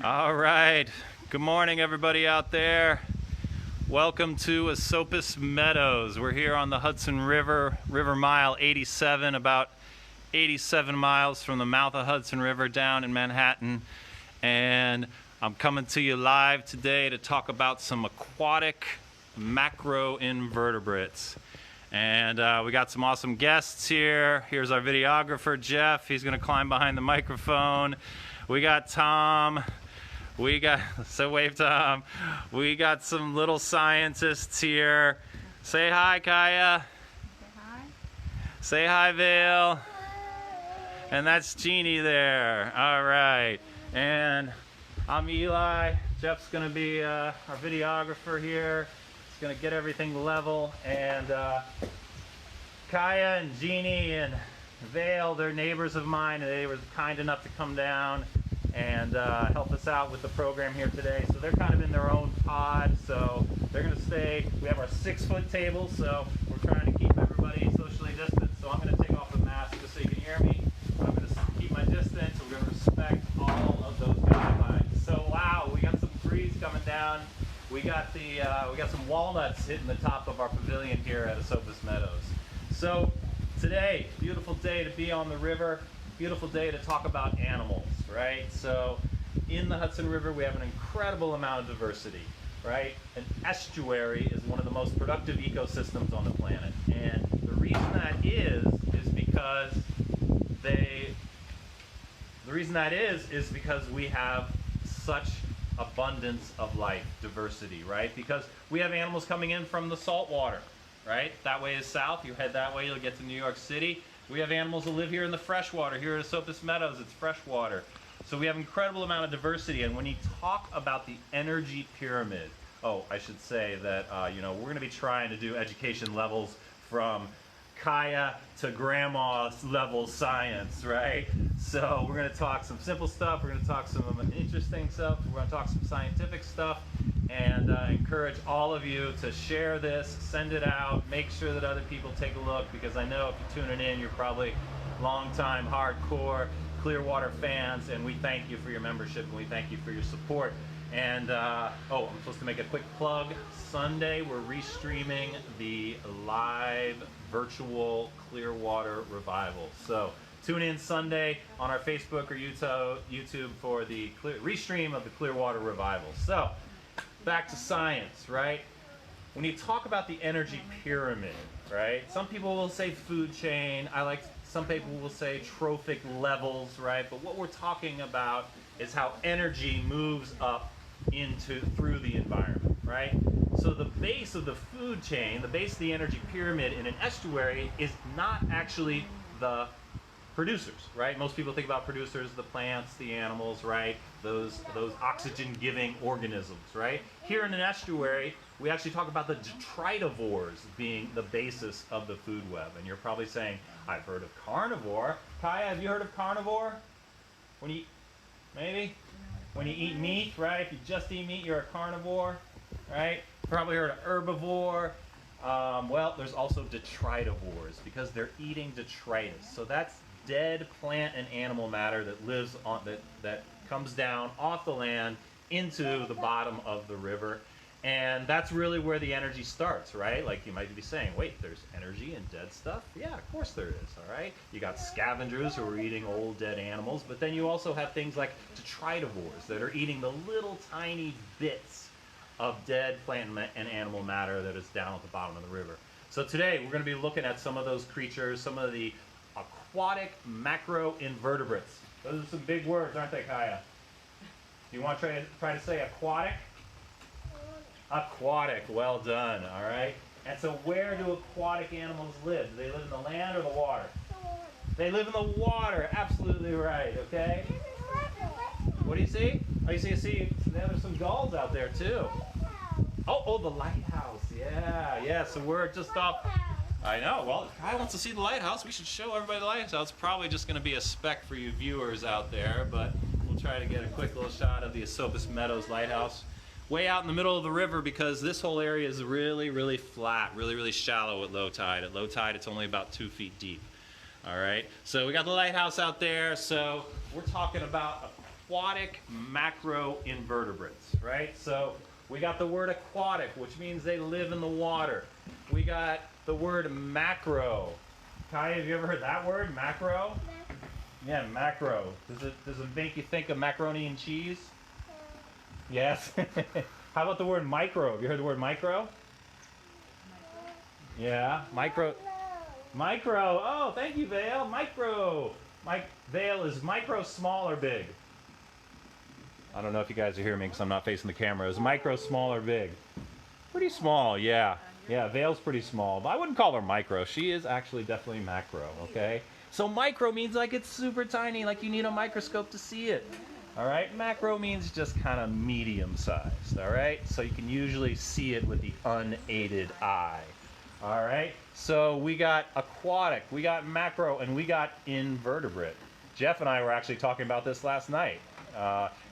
All right. Good morning, everybody out there. Welcome to Esopus Meadows. We're here on the Hudson River, River Mile 87, about 87 miles from the mouth of Hudson River down in Manhattan. And I'm coming to you live today to talk about some aquatic macroinvertebrates. And we got some awesome guests here. Here's our videographer, Jeff. He's going to climb behind the microphone. We got Tom. So wave Tom. We got some little scientists here. Say hi, Kaya. Say hi. Say hi, Vale. And that's Jeannie there. All right. And I'm Eli. Jeff's going to be our videographer here. He's going to get everything level. And Kaya and Jeannie and Vale, they're neighbors of mine, and they were kind enough to come down and help us out with the program here today. So they're kind of in their own pod, so they're going to stay. We have our 6-foot table, so we're trying to keep everybody socially distant. So I'm going to take off the mask just so you can hear me. I'm going to keep my distance. We're going to respect all of those guidelines. So wow, we got some breeze coming down. We got some walnuts hitting the top of our pavilion here at Esopus Meadows. So today, beautiful day to be on the river. Beautiful day to talk about animals, right? So in the Hudson River, we have an incredible amount of diversity, right? An estuary is one of the most productive ecosystems on the planet. And the reason that is because we have such abundance of life, diversity, right? Because we have animals coming in from the salt water, right? That way is south. You head that way, you'll get to New York City. We have animals that live here in the freshwater. Here at Esopus Meadows, it's freshwater. So we have an incredible amount of diversity. And when you talk about the energy pyramid, I should say that we're going to be trying to do education levels from Kaya to grandma level science, right? So we're going to talk some simple stuff. We're going to talk some interesting stuff. We're going to talk some scientific stuff. And encourage all of you to share this, send it out, make sure that other people take a look, because I know if you're tuning in, you're probably long-time, hardcore Clearwater fans, and we thank you for your membership, and we thank you for your support. And, I'm supposed to make a quick plug. Sunday, we're restreaming the live virtual Clearwater revival. So tune in Sunday on our Facebook or YouTube for the restream of the Clearwater revival. So back to science, right? When you talk about the energy pyramid, right? Some people will say food chain. Some people will say trophic levels, right? But what we're talking about is how energy moves up through the environment, right? So the base of the food chain, the base of the energy pyramid in an estuary is not actually the producers, right? Most people think about producers, the plants, the animals, right? Those oxygen-giving organisms, right? Here in an estuary, we actually talk about the detritivores being the basis of the food web. And you're probably saying, I've heard of carnivore. Kaya, have you heard of carnivore? When you eat meat, right? If you just eat meat, you're a carnivore, right? Probably heard of herbivore. Well, there's also detritivores because they're eating detritus. So that's dead plant and animal matter that lives on that comes down off the land into the bottom of the river. And that's really where the energy starts, right? Like you might be saying, wait, there's energy in dead stuff? Yeah, of course there is, all right? You got scavengers who are eating old dead animals, but then you also have things like detritivores that are eating the little tiny bits of dead plant and animal matter that is down at the bottom of the river. So today we're going to be looking at some of those creatures, some of the aquatic macroinvertebrates. Those are some big words, aren't they, Kaya? Do you want to try to say aquatic? Aquatic, well done, all right? And so where do aquatic animals live? Do they live in the land or the water? They live in the water, absolutely right, okay? What do you see? Oh, you see, there's some gulls out there too. Oh, the lighthouse, yeah, so we're just off. I know, well, if Kaya wants to see the lighthouse, we should show everybody the lighthouse. It's probably just going to be a speck for you viewers out there, but we'll try to get a quick little shot of the Esopus Meadows lighthouse. Way out in the middle of the river, because this whole area is really, really flat, really, really shallow at low tide. At low tide, it's only about 2 feet deep. All right, so we got the lighthouse out there. So we're talking about aquatic macroinvertebrates, right? So we got the word aquatic, which means they live in the water. We got the word macro. Kai, have you ever heard that word, macro? Yeah, macro. Does it make you think of macaroni and cheese? Yes. How about the word micro? Have you heard the word micro? Yeah, micro. Micro. Oh, thank you, Vale. Micro. Vale is micro, small, or big? I don't know if you guys are hearing me because I'm not facing the camera. Is micro small or big? Pretty small, yeah. Yeah, Vale's pretty small, but I wouldn't call her micro. She is actually definitely macro, okay? So micro means like it's super tiny, like you need a microscope to see it. All right, macro means just kind of medium sized, all right? So you can usually see it with the unaided eye. All right, so we got aquatic, we got macro, and we got invertebrate. Jeff and I were actually talking about this last night.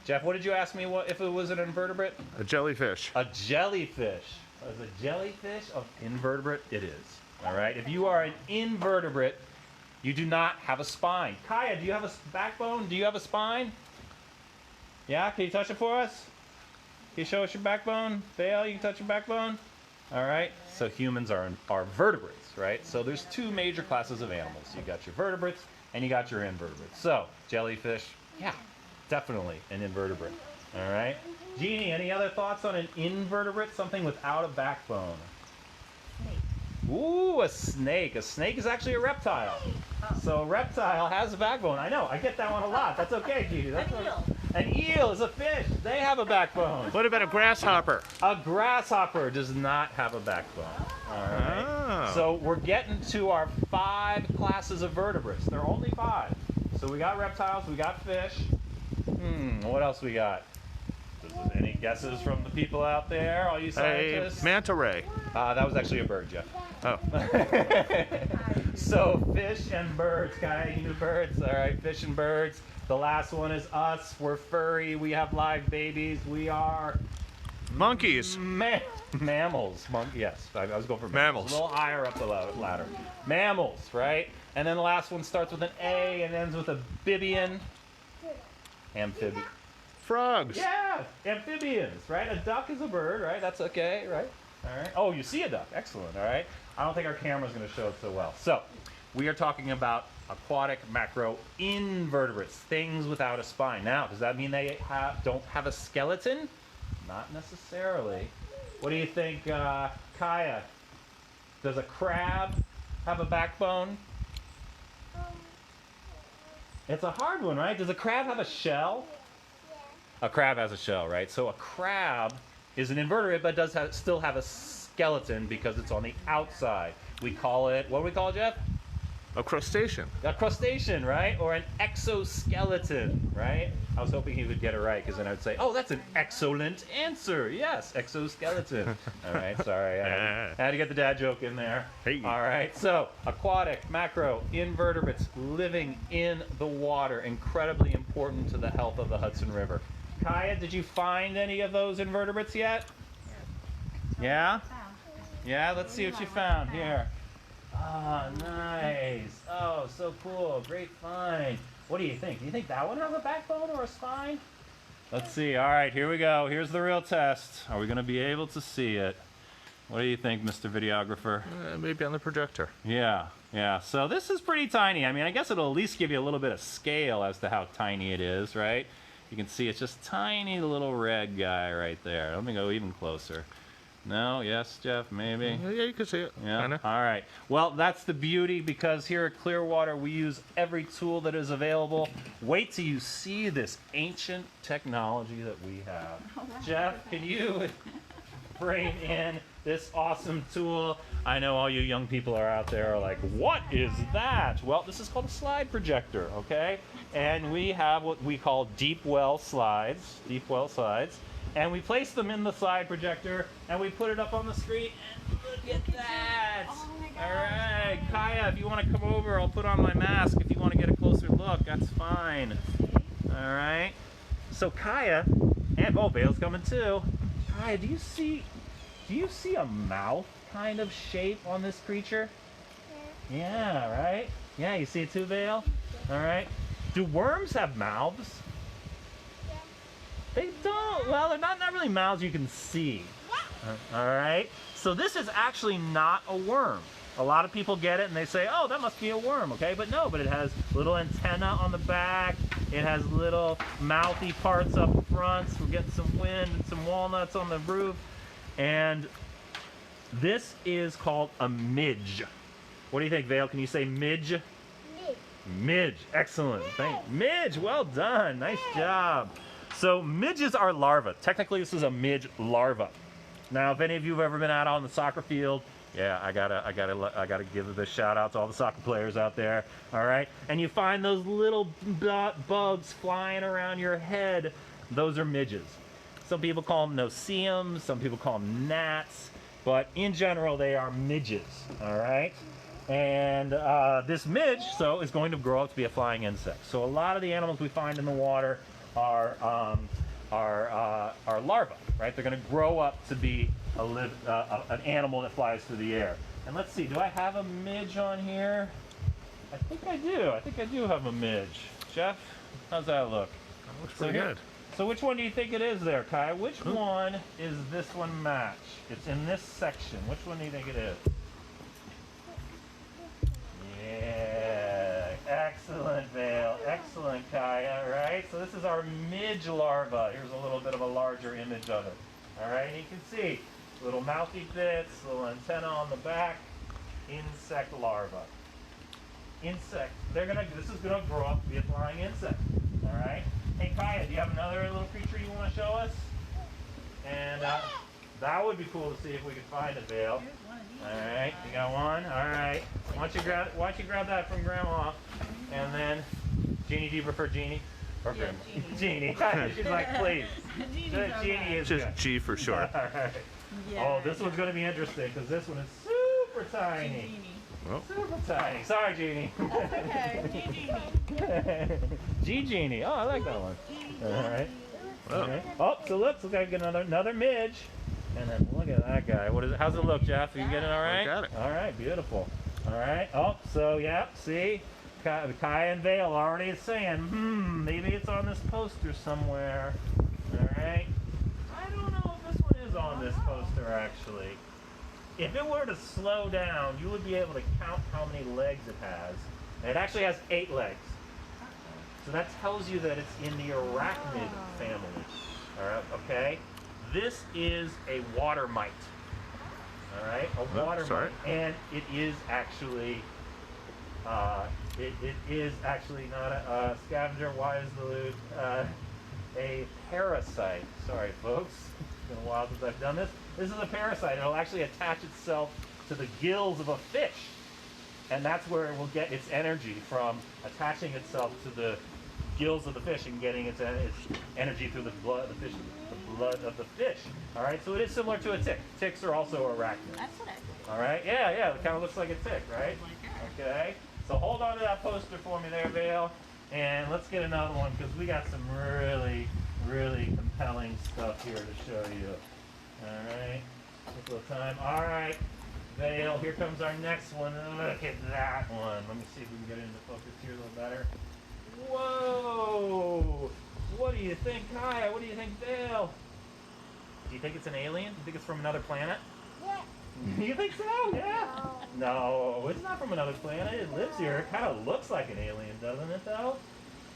Jeff, what did you ask me if it was an invertebrate? A jellyfish. A jellyfish. Is a jellyfish an invertebrate? It is. All right, if you are an invertebrate, you do not have a spine. Kaya, do you have a backbone? Do you have a spine? Yeah, can you touch it for us? Can you show us your backbone? Vale, you can touch your backbone? All right, so humans are vertebrates, right? So there's two major classes of animals. You got your vertebrates and you got your invertebrates. So jellyfish, yeah, definitely an invertebrate. All right, Jeannie, any other thoughts on an invertebrate? Something without a backbone. Snake. Ooh, a snake. A snake is actually a reptile. Oh. So a reptile has a backbone. I know, I get that one a lot. That's okay, Jeannie. That's an eel. An eel is a fish. They have a backbone. What about a grasshopper? A grasshopper does not have a backbone. All right. Oh. So we're getting to our 5 classes of vertebrates. There are only 5. So we got reptiles, we got fish. What else we got? Any guesses from the people out there, all you scientists? A manta ray. That was actually a bird, Jeff. Oh. So fish and birds, Kai, you knew birds. All right, fish and birds. The last one is us. We're furry. We have live babies. We are monkeys. Mammals. Yes, I was going for mammals. A little higher up the ladder. Mammals, right? And then the last one starts with an A and ends with a bibian. Amphibian. Frogs. Yeah, amphibians, right? A duck is a bird, right? That's okay, right? All right. Oh, you see a duck. Excellent, all right? I don't think our camera's going to show it so well. So, we are talking about aquatic macroinvertebrates, things without a spine. Now, does that mean they don't have a skeleton? Not necessarily. What do you think, Kaya? Does a crab have a backbone? It's a hard one, right? Does a crab have a shell? A crab has a shell, right? So a crab is an invertebrate, but does still have a skeleton because it's on the outside. We call it, what do we call it, Jeff? A crustacean. A crustacean, right? Or an exoskeleton, right? I was hoping he would get it right because then I would say, oh, that's an excellent answer. Yes, exoskeleton. All right, sorry. I had to get the dad joke in there. Hey. All right, so aquatic, macro, invertebrates living in the water, incredibly important to the health of the Hudson River. Kaya, did you find any of those invertebrates yet? Yeah? Yeah, let's see what you found here. Oh, nice. Oh, so cool. Great find. What do you think? Do you think that one has a backbone or a spine? Let's see. All right, here we go. Here's the real test. Are we going to be able to see it? What do you think, Mr. Videographer? Maybe on the projector. Yeah, yeah. So this is pretty tiny. I mean, I guess it'll at least give you a little bit of scale as to how tiny it is, right? You can see it's just tiny little red guy right there. Let me go even closer. No, yes, Jeff, maybe. Yeah, you can see it. Yeah. Kinda. All right. Well, that's the beauty because here at Clearwater we use every tool that is available. Wait till you see this ancient technology that we have. Oh, wow. Jeff, can you bring in this awesome tool? I know all you young people are out there are like, what is that? Well, this is called a slide projector, okay? And we have what we call deep well slides. And we place them in the slide projector, and we put it up on the screen, and look at that! Oh my God. All right, Kaya, if you want to come over, I'll put on my mask. If you want to get a closer look, that's fine. All right. So Kaya, and oh, Vale's coming too. Kaya, do you see a mouth kind of shape on this creature? Yeah, right? Yeah, you see it too, Vale? All right. Do worms have mouths? They don't. Well, they're not really mouths you can see. All right. So this is actually not a worm. A lot of people get it and they say, oh, that must be a worm, okay? But no, but it has little antenna on the back. It has little mouthy parts up front. So we're getting some wind and some walnuts on the roof. And this is called a midge. What do you think, Vale? Can you say midge? Midge. Midge. Excellent. Midge, well done. Nice job. So midges are larvae. Technically, this is a midge larva. Now, if any of you have ever been out on the soccer field, yeah, I gotta give a shout out to all the soccer players out there. All right, and you find those little bugs flying around your head. Those are midges. Some people call them no-see-ums. Some people call them gnats. But in general, they are midges. All right, and this midge, so, is going to grow up to be a flying insect. So a lot of the animals we find in the water are larvae, right? They're going to grow up to be an animal that flies through the air. And let's see, do I have a midge on here? I think I do. I think I do have a midge. Jeff, how's that look? That looks pretty good. So which one do you think it is there, Kai? Which one is this one match? It's in this section. Which one do you think it is? Yeah, excellent, Vale. Excellent, Kai. All right, so this is our midge larva. Here's a little bit of a larger image of it. All right, and you can see little mouthy bits, little antenna on the back, insect larva. Insect. This is gonna grow up to be a flying insect. All right. Hey, Kaya, do you have another little creature you want to show us? And that would be cool to see if we could find a Vale. All right, you got one. All right. Why don't you grab that from Grandma? And then, Jeannie, do you prefer Jeannie or Grandma? Jeannie. She's like, please. Jeannie is Just good. G for short. All right. Yeah. Oh, this one's gonna be interesting because this one is super tiny. Well, Super tiny. Sorry, Jeannie. Okay, Genie. Oh, I like that one. All right. well, Okay. Oh, so looks like I get another midge. And then look at that guy. What is it? How's it look, Jeff? You getting all right? got it. All right, beautiful. All right. Oh, so yeah, see? Kai and Vale already saying, maybe it's on this poster somewhere. All right. I don't know if this one is on this poster, actually. If it were to slow down, you would be able to count how many legs it has. And it actually has 8 legs. So that tells you that it's in the arachnid family. All right, okay? This is a water mite. All right, a water mite. And it is actually, it is actually not a scavenger. Why is the loot? A parasite. Sorry, folks. It's been a while since I've done this. This is a parasite. It'll actually attach itself to the gills of a fish. And that's where it will get its energy, from attaching itself to the gills of the fish and getting its energy through the blood of the fish. The blood of the fish. All right, so it is similar to a tick. Ticks are also arachnids. That's what I think. All right, yeah, it kind of looks like a tick, right? Okay, so hold on to that poster for me there, Vale, and let's get another one because we got some really, really compelling stuff here to show you. All right, take a little time. All right, Vale, here comes our next one. Look at that one. Let me see if we can get it into focus here a little better. Whoa! What do you think, Kaya? What do you think, Vale? Do you think it's an alien? Do you think it's from another planet? Yeah. You think so? Yeah. No, it's not from another planet. It lives here. It kind of looks like an alien, doesn't it, though?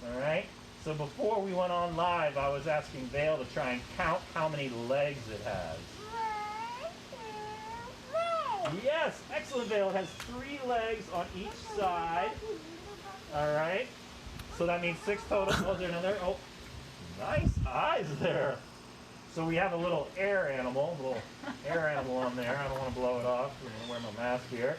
All right. So before we went on live, I was asking Vale to try and count how many legs it has. Yes, excellent, Vale. It has 3 legs on each side. All right. So that means 6 total. Oh, there's another. Oh, nice eyes there. So we have a little air animal on there. I don't want to blow it off. I'm going to wear my mask here.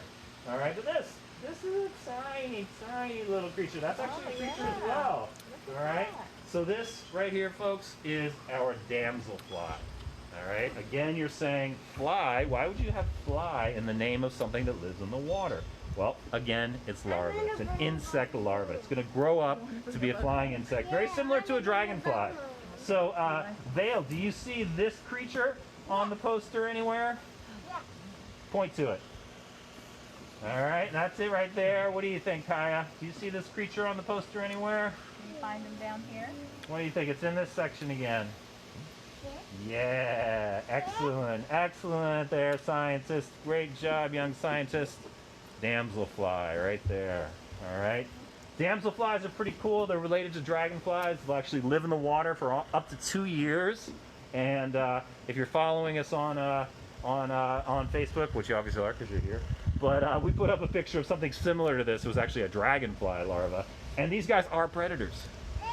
All right, but this is a tiny, tiny little creature. That's actually a creature as well. All right. So this right here, folks, is our damselfly. All right. Again, you're saying fly. Why would you have fly in the name of something that lives in the water? Well, again, it's larva. It's an insect larva. It's going to grow up to be a flying insect, very similar to a dragonfly. So, Vale, do you see this creature on the poster anywhere? Point to it. All right, that's it right there. What do you think, Kaya? Do you see this creature on the poster anywhere? Can you find them down here? What do you think? It's in this section again. Yeah, excellent, excellent there, scientist. Great job, young scientist. Damselfly right there. All right. Damselflies are pretty cool. They're related to dragonflies. They'll actually live in the water for up to 2 years. And if you're following us on Facebook, which you obviously are because you're here, but we put up a picture of something similar to this. It was actually a dragonfly larva. And these guys are predators,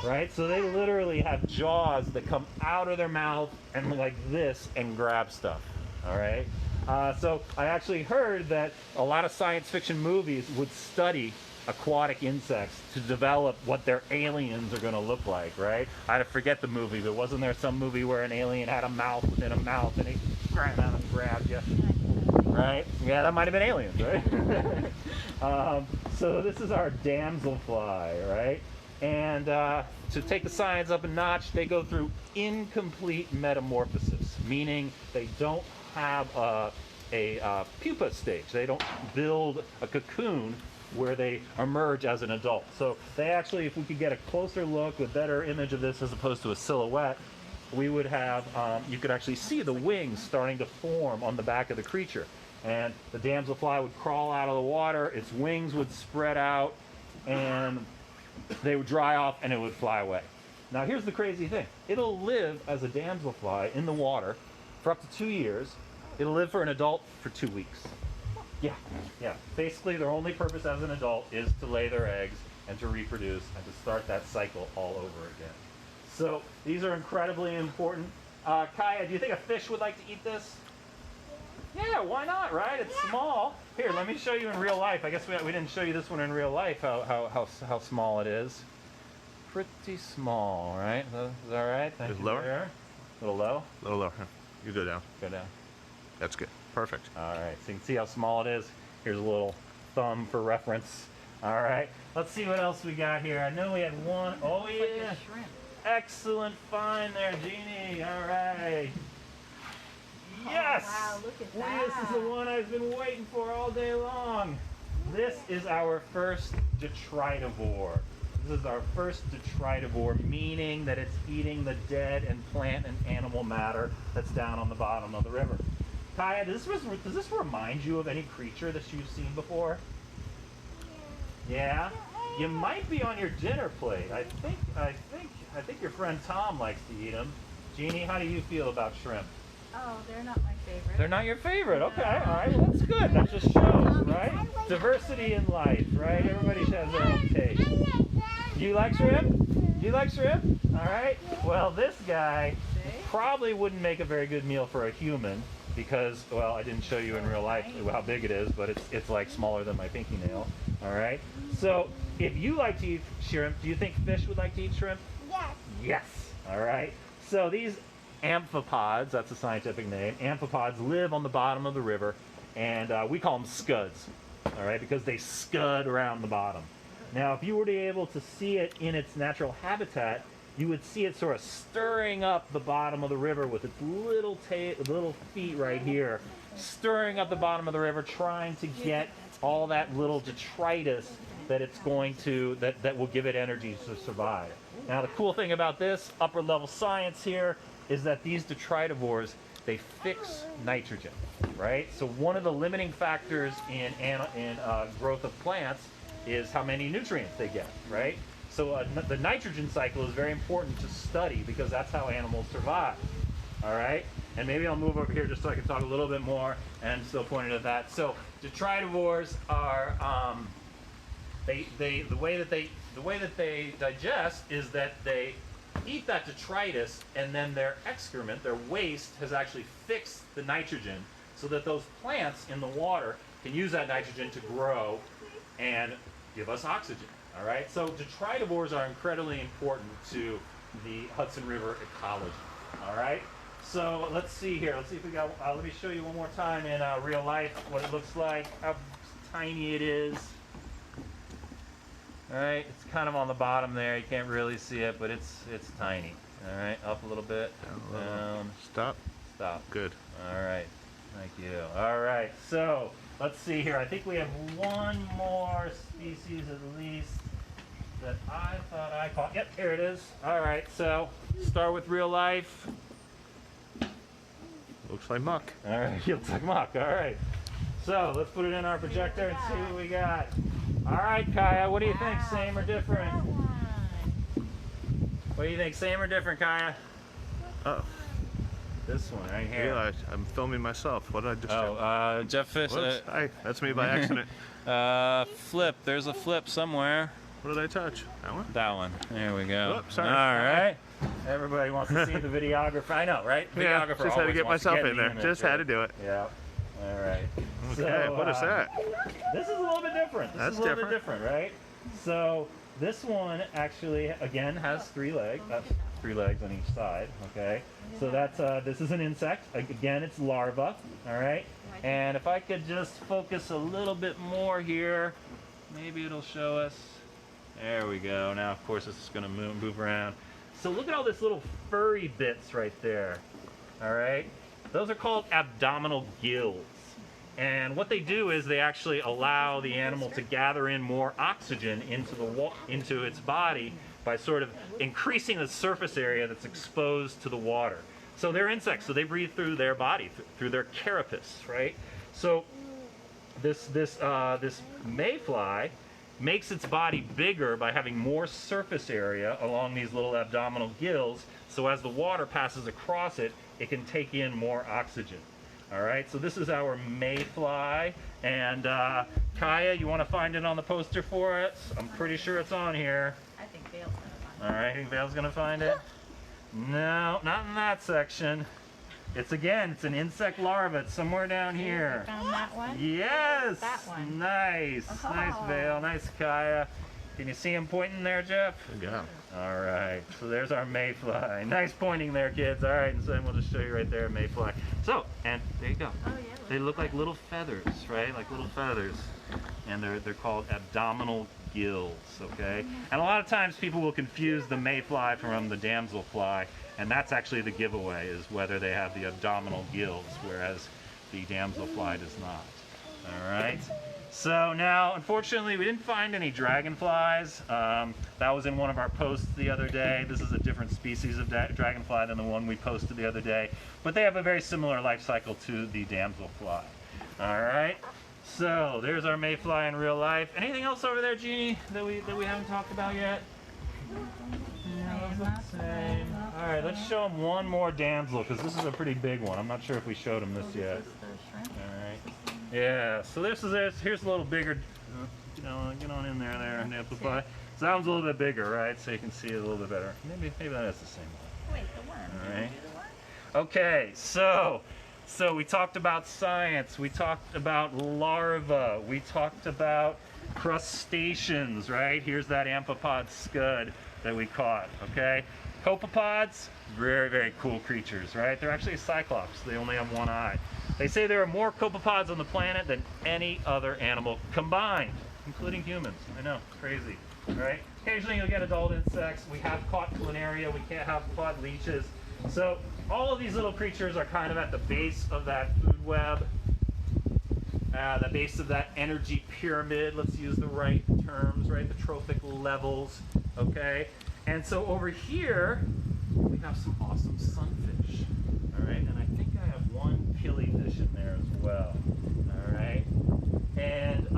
right? So they literally have jaws that come out of their mouth and like this and grab stuff, all right? So I actually heard that a lot of science fiction movies would study aquatic insects to develop what their aliens are going to look like, right? I forget the movie, but wasn't there some movie where an alien had a mouth within a mouth and he ran out and grabbed you? Right? Yeah, that might have been aliens, right? So this is our damselfly, right? And to take the science up a notch, they go through incomplete metamorphosis, meaning they don't have a pupa stage. They don't build a cocoon where they emerge as an adult. So they actually, if we could get a closer look, a better image of this as opposed to a silhouette, we would have, you could actually see the wings starting to form on the back of the creature. And the damselfly would crawl out of the water, its wings would spread out, and they would dry off and it would fly away. Now here's the crazy thing. It'll live as a damselfly in the water for up to 2 years. It'll live for an adult for 2 weeks. Yeah. Basically their only purpose as an adult is to lay their eggs and to reproduce and to start that cycle all over again. So these are incredibly important. Kaya, do you think a fish would like to eat this? Yeah, why not, right? It's small. Here, let me show you in real life. I guess we didn't show you this one in real life, how small it is. Pretty small, right? Is that all right? Thank you. Lower? There. A little low? A little lower. You go down. Go down. That's good. Perfect. All right, so you can see how small it is. Here's a little thumb for reference. All right, let's see what else we got here. I know we had one. Oh, yeah. Like a shrimp. Excellent find there, Jeannie. All right. Yes! Oh, wow, look at that. This is the one I've been waiting for all day long. This is our first detritivore. This is our first detritivore, meaning that it's eating the dead and plant and animal matter that's down on the bottom of the river. Kaya, does this remind you of any creature that you've seen before? Yeah? You might be on your dinner plate. I think your friend Tom likes to eat them. Jeannie, how do you feel about shrimp? Oh, they're not my favorite. They're not your favorite. Okay, all right. Well, that's good. That just shows, right? Diversity in life, right? Everybody has their own taste. You like shrimp? You like shrimp? All right. Well, this guy probably wouldn't make a very good meal for a human because, well, I didn't show you in real life how big it is, but it's like smaller than my pinky nail. All right. So if you like to eat shrimp, do you think fish would like to eat shrimp? Yes. Yes. All right. So these amphipods, that's a scientific name, amphipods live on the bottom of the river, and we call them scuds, all right, because they scud around the bottom. Now, if you were to be able to see it in its natural habitat, you would see it sort of stirring up the bottom of the river with its little feet right here, stirring up the bottom of the river, trying to get all that little detritus that it's going to, that will give it energy to survive. Now, the cool thing about this, upper level science here, is that these detritivores, they fix nitrogen, right? So one of the limiting factors in growth of plants is how many nutrients they get, right? So the nitrogen cycle is very important to study because that's how animals survive, all right? And maybe I'll move over here just so I can talk a little bit more and still pointing at that. So detritivores are, the way that they digest is that they eat that detritus, and then their excrement, their waste, has actually fixed the nitrogen so that those plants in the water can use that nitrogen to grow and give us oxygen. All right, so detritivores are incredibly important to the Hudson River ecology. All right, so let's see here. Let's see if we got. Let me show you one more time in real life what it looks like, how tiny it is. All right, it's kind of on the bottom there. You can't really see it, but it's tiny. All right, up a little bit, down. Stop. Stop. Good. All right, thank you. All right, so let's see here. I think we have one more species at least that I thought I caught. Yep, here it is. All right, so start with real life. Looks like muck. All right, looks like muck. All right. So let's put it in our projector and see what we got. All right, Kaya, what do you think? Same or different? What do you think? Same or different, Kaya? Oh, This one right here. Eli, I'm filming myself. What did I just do? Oh, Jeff Fish. Whoops. Hi, that's me by accident. Flip. There's a flip somewhere. What did I touch? That one? That one. There we go. Whoops, sorry. All right. Everybody wants to see the videographer. I know, right? Yeah, Videographer just had to always get wants myself get in there. the Just image, had to do it. Yeah. All right. Okay, what is that? This is a little bit different. This That's is a little bit different, right? So this one actually, again, has 3 legs. 3 legs on each side. Okay. So that's this is an insect. Again, it's larva. All right. And if I could just focus a little bit more here, maybe it'll show us. There we go. Now, of course, it's going to move around. So look at all this little furry bits right there. All right. Those are called abdominal gills. And what they do is they actually allow the animal to gather in more oxygen into its body by sort of increasing the surface area that's exposed to the water. So they're insects, so they breathe through their body, through their carapace, right? So this mayfly makes its body bigger by having more surface area along these little abdominal gills, so as the water passes across it, it can take in more oxygen. All right, so this is our mayfly, and Kaya, you want to find it on the poster for us? I'm pretty sure it's on here. I think Vale's gonna find it. All right, think Vale's gonna find it? No, not in that section. It's an insect larva. It's somewhere down here. Found that one? Yes. That one. Nice, nice Oh. Vale, nice Kaya. Can you see him pointing there, Jeff? Yeah. All right, so there's our mayfly. Nice pointing there, kids. All right, and so we'll just show you right there, mayfly. So, and there you go. Oh, yeah. They look like little feathers, right? Like little feathers. And they're called abdominal gills, okay? And a lot of times people will confuse the mayfly from the damselfly, and that's actually the giveaway, is whether they have the abdominal gills, whereas the damselfly does not. All right? So now, unfortunately, we didn't find any dragonflies. That was in one of our posts the other day. This is a different species of dragonfly than the one we posted the other day, but they have a very similar life cycle to the damselfly. All right, so there's our mayfly in real life. Anything else over there, Jeannie, that we haven't talked about yet? Yeah, those look the same. All right, let's show them one more damsel, because this is a pretty big one. I'm not sure if we showed them this yet. All right. Yeah, so here's a little bigger, get on in there, and amplify. So that one's a little bit bigger, right? So you can see it a little bit better. Maybe that is the same one. Wait, the worm. All right. Okay, so we talked about science. We talked about larvae. We talked about crustaceans, right? Here's that amphipod scud that we caught, okay? Copepods, very, very cool creatures, right? They're actually cyclops. They only have one eye. They say there are more copepods on the planet than any other animal combined, including humans. I know, crazy, right? Occasionally you'll get adult insects. We have caught planaria. We can't have caught leeches. So all of these little creatures are kind of at the base of that food web, the base of that energy pyramid. Let's use the right terms, right? The trophic levels, okay? And so over here, we have some awesome sunfish, all right? And I think I have one killifish in there as well, all right? And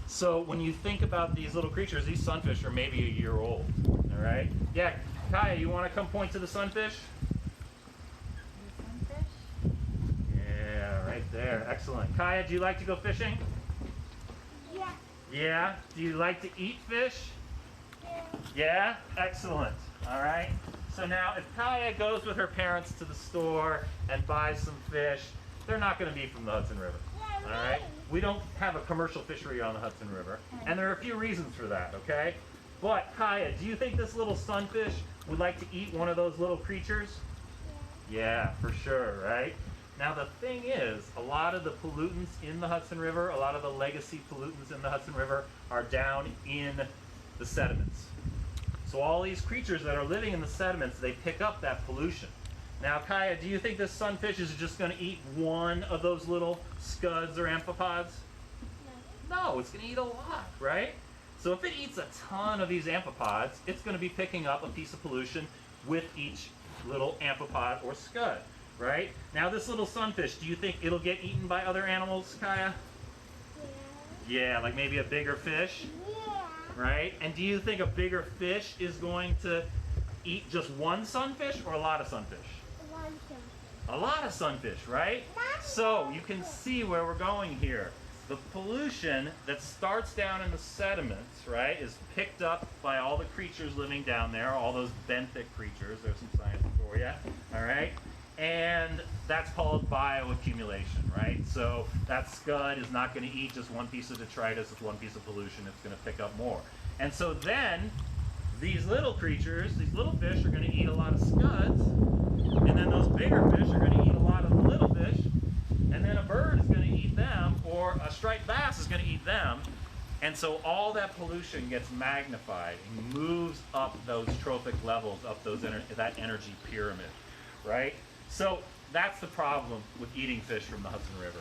so when you think about these little creatures, these sunfish are maybe a year old, all right? Yeah, Kaya, you want to come point to the sunfish? The sunfish? Yeah, right there. Excellent. Kaya, do you like to go fishing? Yeah. Yeah? Do you like to eat fish? Yeah? Excellent. All right. So now if Kaya goes with her parents to the store and buys some fish, they're not going to be from the Hudson River. All right? We don't have a commercial fishery on the Hudson River, and there are a few reasons for that, okay? But Kaya, do you think this little sunfish would like to eat one of those little creatures? Yeah, for sure, right? Now the thing is, a lot of the pollutants in the Hudson River, a lot of the legacy pollutants in the Hudson River are down in the sediments. So all these creatures that are living in the sediments, they pick up that pollution. Now Kaya, do you think this sunfish is just going to eat one of those little scuds or amphipods? No, it's going to eat a lot, right? So if it eats a ton of these amphipods, it's going to be picking up a piece of pollution with each little amphipod or scud. right? Now this little sunfish, do you think it'll get eaten by other animals, Kaya? Yeah, like maybe a bigger fish, right? And do you think a bigger fish is going to eat just one sunfish or a lot of sunfish? A lot of sunfish, right? So you can see where we're going here. The pollution that starts down in the sediments, right, is picked up by all the creatures living down there, all those benthic creatures. There's some science for you, all right? And that's called bioaccumulation, right? So that scud is not going to eat just one piece of detritus with one piece of pollution. It's going to pick up more. And so then these little creatures, these little fish, are going to eat a lot of scuds, and then those bigger fish are going to eat a lot of the little fish, and then a bird is going to eat them, or a striped bass is going to eat them. And so all that pollution gets magnified and moves up those trophic levels, up those that energy pyramid, right? So that's the problem with eating fish from the Hudson River,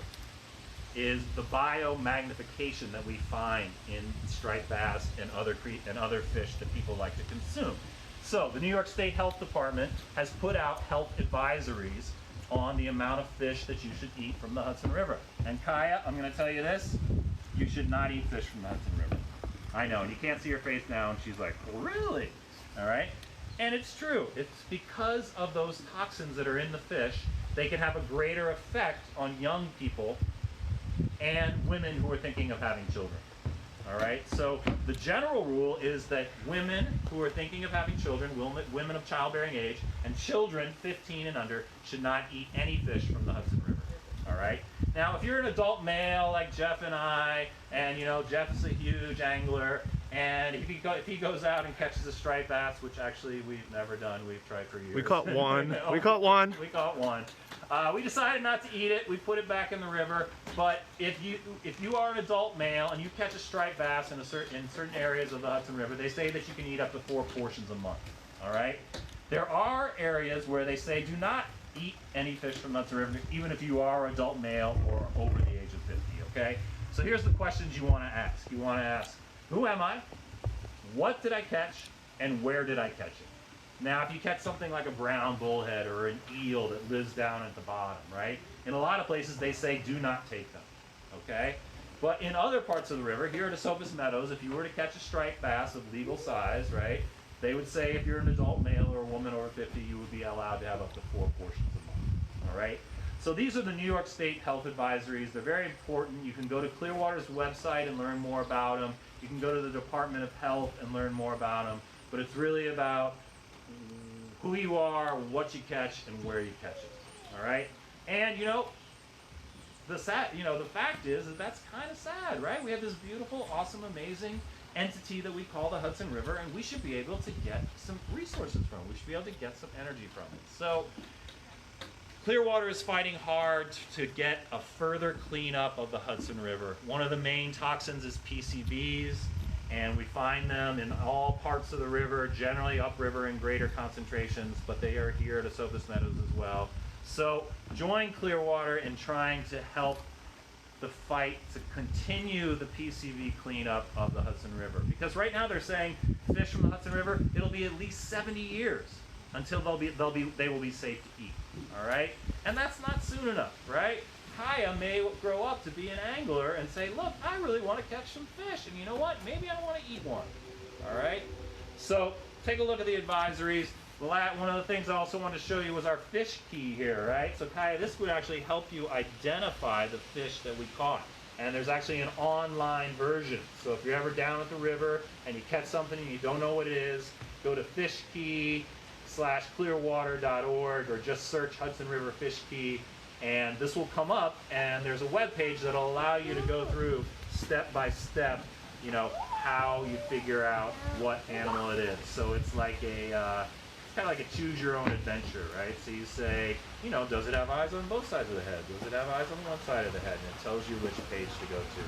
is the biomagnification that we find in striped bass and other fish that people like to consume. So the New York State Health Department has put out health advisories on the amount of fish that you should eat from the Hudson River. And Kaya, I'm going to tell you this, you should not eat fish from the Hudson River. I know, and you can't see her face now, and she's like, really? All right? And it's true. It's because of those toxins that are in the fish. They can have a greater effect on young people and women who are thinking of having children. All right? So the general rule is that women who are thinking of having children, women of childbearing age, and children 15 and under should not eat any fish from the Hudson River. All right? Now, if you're an adult male like Jeff and I, and you know Jeff is a huge angler, and if he goes out and catches a striped bass, which actually we've never done, we've tried for years. We caught one. No, we caught one. We caught one. We decided not to eat it. We put it back in the river. But if you are an adult male and you catch a striped bass in certain areas of the Hudson River, they say that you can eat up to 4 portions a month. All right. There are areas where they say do not eat any fish from the Hudson River, even if you are an adult male or over the age of 50. Okay. So here's the questions you want to ask. You want to ask, who am I? What did I catch? And where did I catch it? Now, if you catch something like a brown bullhead or an eel that lives down at the bottom, right? In a lot of places, they say do not take them, okay? But in other parts of the river, here at Esopus Meadows, if you were to catch a striped bass of legal size, right, they would say if you're an adult male or a woman over 50, you would be allowed to have up to 4 portions a month, all right? So these are the New York State health advisories. They're very important. You can go to Clearwater's website and learn more about them. You can go to the Department of Health and learn more about them. But it's really about who you are, what you catch, and where you catch it. All right? And, you know, the fact is that that's kind of sad, right? We have this beautiful, awesome, amazing entity that we call the Hudson River, and we should be able to get some resources from it. We should be able to get some energy from it. So Clearwater is fighting hard to get a further cleanup of the Hudson River. One of the main toxins is PCBs, and we find them in all parts of the river, generally upriver in greater concentrations, but they are here at Esopus Meadows as well. So join Clearwater in trying to help the fight to continue the PCB cleanup of the Hudson River. Because right now they're saying fish from the Hudson River, it'll be at least 70 years until they will be safe to eat. All right? And that's not soon enough, right? Kaya may grow up to be an angler and say, look, I really want to catch some fish, and you know what? Maybe I want to eat one. All right? So take a look at the advisories. One of the things I also wanted to show you was our fish key here, right? So Kaya, this would actually help you identify the fish that we caught. And there's actually an online version. So if you're ever down at the river and you catch something and you don't know what it is, go to fishkey/clearwater.org or just search Hudson River Fish Key, and this will come up, and there's a web page that'll allow you to go through step by step, you know, how you figure out what animal it is. So it's like it's kind of like a choose your own adventure, right? So you say, you know, does it have eyes on both sides of the head? Does it have eyes on one side of the head? And it tells you which page to go to.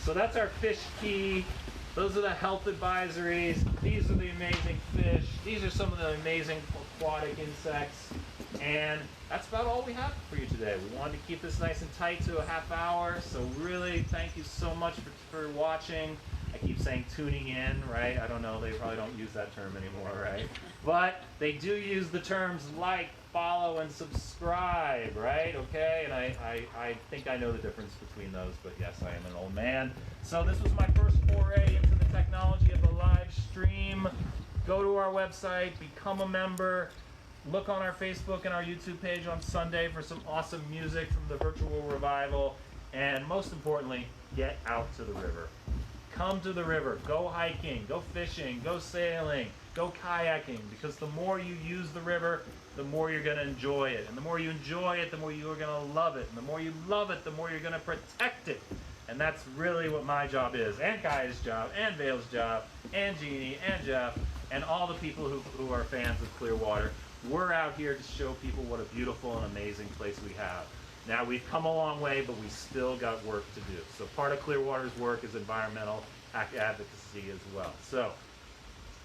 So that's our fish key. Those are the health advisories. These are the amazing fish. These are some of the amazing aquatic insects. And that's about all we have for you today. We wanted to keep this nice and tight to a half hour. So really, thank you so much for watching. I keep saying tuning in, right? I don't know, they probably don't use that term anymore, right? But they do use the terms like, follow and subscribe, right? Okay, and I think I know the difference between those, but yes, I am an old man. So this was my first foray into the technology of the live stream. Go to our website, become a member, look on our Facebook and our YouTube page on Sunday for some awesome music from the virtual revival, and most importantly, get out to the river. Come to the river, go hiking, go fishing, go sailing, go kayaking, because the more you use the river, the more you're going to enjoy it. And the more you enjoy it, the more you're going to love it. And the more you love it, the more you're going to protect it. And that's really what my job is, and Kai's job, and Vale's job, and Jeannie, and Jeff, and all the people who are fans of Clearwater. We're out here to show people what a beautiful and amazing place we have. Now, we've come a long way, but we still got work to do. So part of Clearwater's work is environmental advocacy as well. So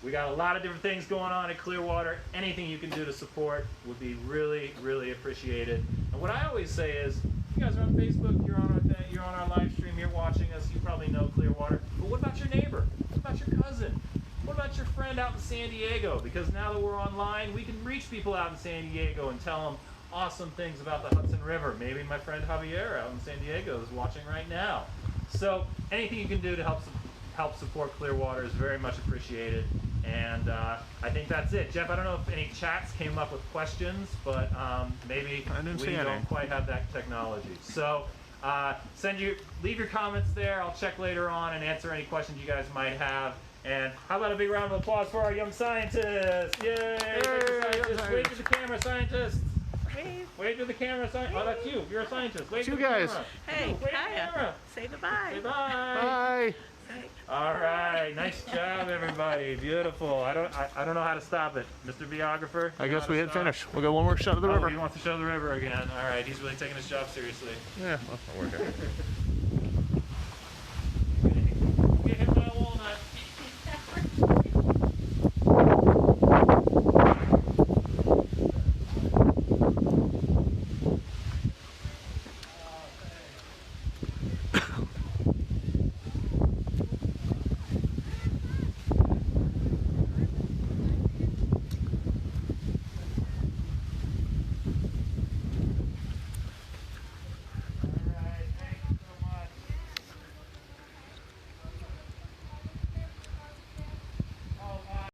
we got a lot of different things going on at Clearwater. Anything you can do to support would be really, really appreciated. And what I always say is, you guys are on Facebook, you're on our thing, you're on our live stream, you're watching us, you probably know Clearwater. But what about your neighbor? What about your cousin? What about your friend out in San Diego? Because now that we're online, we can reach people out in San Diego and tell them awesome things about the Hudson River. Maybe my friend Javier out in San Diego is watching right now. So anything you can do to help support Clearwater is very much appreciated. And I think that's it. Jeff, I don't know if any chats came up with questions, but maybe we don't quite have that technology. So leave your comments there. I'll check later on and answer any questions you guys might have. And how about a big round of applause for our young scientists? Yay! Scientists. Wave to the camera, scientists. Wave to the camera, scientists. Oh, that's you. You're a scientist. Wave to the guys. camera. Hey, wave to the Kaya. camera. Say goodbye. Say bye. Bye. All right, nice job, everybody. Beautiful. I don't know how to stop it, Mr. Videographer. I guess we hit finish. We'll go one more shot of the river. He wants to show the river again. All right, he's really taking his job seriously. Yeah, well, I'll work it.